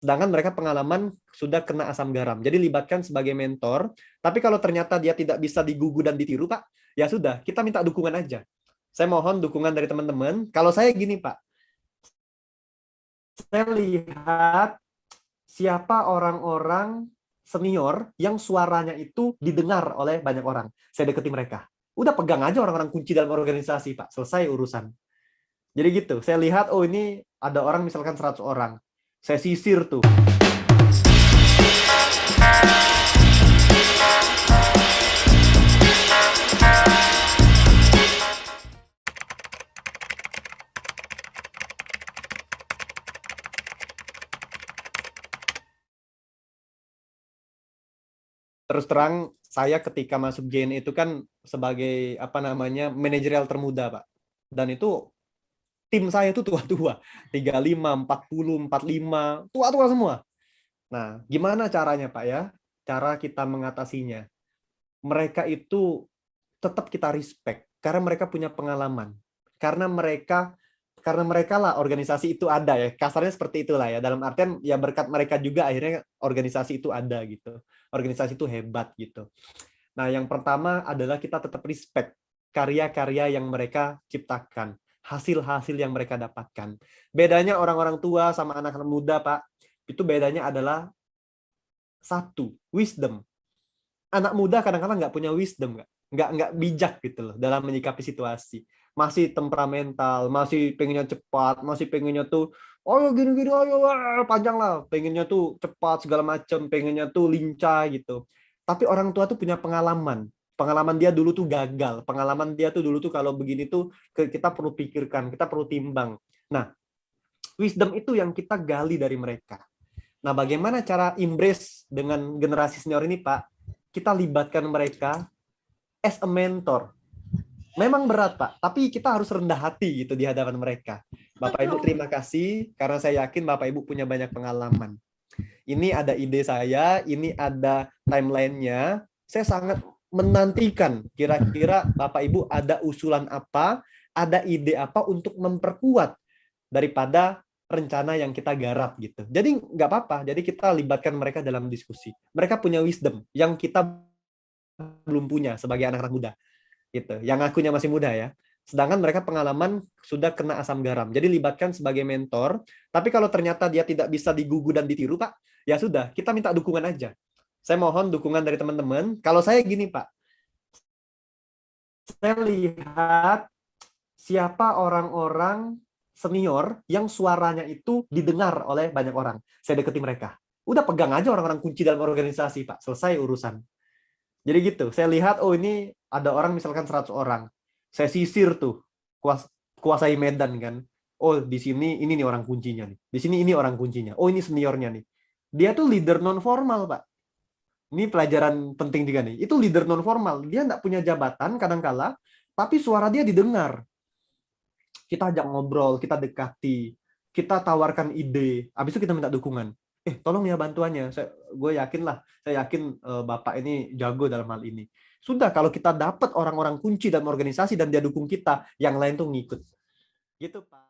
Sedangkan mereka pengalaman sudah kena asam garam. Jadi libatkan sebagai mentor. Tapi kalau ternyata dia tidak bisa digugu dan ditiru, Pak, ya sudah, kita minta dukungan aja. Saya mohon dukungan dari teman-teman. Kalau saya gini, Pak, saya lihat siapa orang-orang senior yang suaranya itu didengar oleh banyak orang. Saya deketi mereka. Udah pegang aja orang-orang kunci dalam organisasi, Pak. Selesai urusan. Jadi gitu, saya lihat, oh ini ada orang misalkan 100 orang. Saya sisir tuh. Terus terang, saya ketika masuk JNE itu kan sebagai apa namanya manajerial termuda, Pak. Dan itu tim saya itu tua-tua, 35, 40, 45, tua-tua semua. Nah, gimana caranya, Pak ya? Cara kita mengatasinya. Mereka itu tetap kita respect karena mereka punya pengalaman. Karena mereka lah organisasi itu ada ya. Kasarnya seperti itulah ya. Dalam artian ya berkat mereka juga akhirnya organisasi itu ada gitu. Organisasi itu hebat gitu. Nah, yang pertama adalah kita tetap respect karya-karya yang mereka ciptakan, hasil-hasil yang mereka dapatkan. Bedanya orang-orang tua sama anak-anak muda, Pak, itu bedanya adalah satu, wisdom. Anak muda kadang-kadang nggak punya wisdom, nggak bijak gitu loh dalam menyikapi situasi. Masih temperamental, masih pengennya cepat, masih pengennya tuh, oh gini-gini, ayo panjang lah, pengennya tuh cepat segala macam, pengennya tuh lincah gitu. Tapi orang tua tuh punya pengalaman dia dulu tuh gagal, pengalaman dia tuh dulu tuh kalau begini tuh kita perlu pikirkan, kita perlu timbang. Nah, wisdom itu yang kita gali dari mereka. Nah, bagaimana cara embrace dengan generasi senior ini, Pak? Kita libatkan mereka as a mentor. Memang berat, Pak, tapi kita harus rendah hati gitu di hadapan mereka. Bapak Ibu, terima kasih karena saya yakin Bapak Ibu punya banyak pengalaman. Ini ada ide saya, ini ada timeline-nya. Saya sangat menantikan kira-kira Bapak Ibu ada usulan apa, ada ide apa untuk memperkuat daripada rencana yang kita garap gitu. Jadi nggak apa-apa. Jadi kita libatkan mereka dalam diskusi. Mereka punya wisdom yang kita belum punya sebagai anak-anak muda. Gitu. Yang akunya masih muda ya. Sedangkan mereka pengalaman sudah kena asam garam. Jadi libatkan sebagai mentor. Tapi kalau ternyata dia tidak bisa digugu dan ditiru, Pak, ya sudah, kita minta dukungan aja. Saya mohon dukungan dari teman-teman. Kalau saya gini, Pak, saya lihat siapa orang-orang senior yang suaranya itu didengar oleh banyak orang. Saya deketi mereka. Udah pegang aja orang-orang kunci dalam organisasi, Pak. Selesai urusan. Jadi gitu. Saya lihat, oh ini ada orang misalkan 100 orang. Saya sisir tuh. Kuasai medan kan. Oh, di sini ini nih orang kuncinya nih. Di sini ini orang kuncinya. Oh, ini seniornya nih. Dia tuh leader non formal, Pak. Ini pelajaran penting juga nih. Itu leader non formal. Dia nggak punya jabatan kadangkala, tapi suara dia didengar. Kita ajak ngobrol, kita dekati, kita tawarkan ide, habis itu kita minta dukungan. Tolong ya bantuannya. Gue yakin lah, saya yakin Bapak ini jago dalam hal ini. Sudah, kalau kita dapat orang-orang kunci dalam organisasi dan dia dukung kita, yang lain tuh ngikut. Gitu, Pak.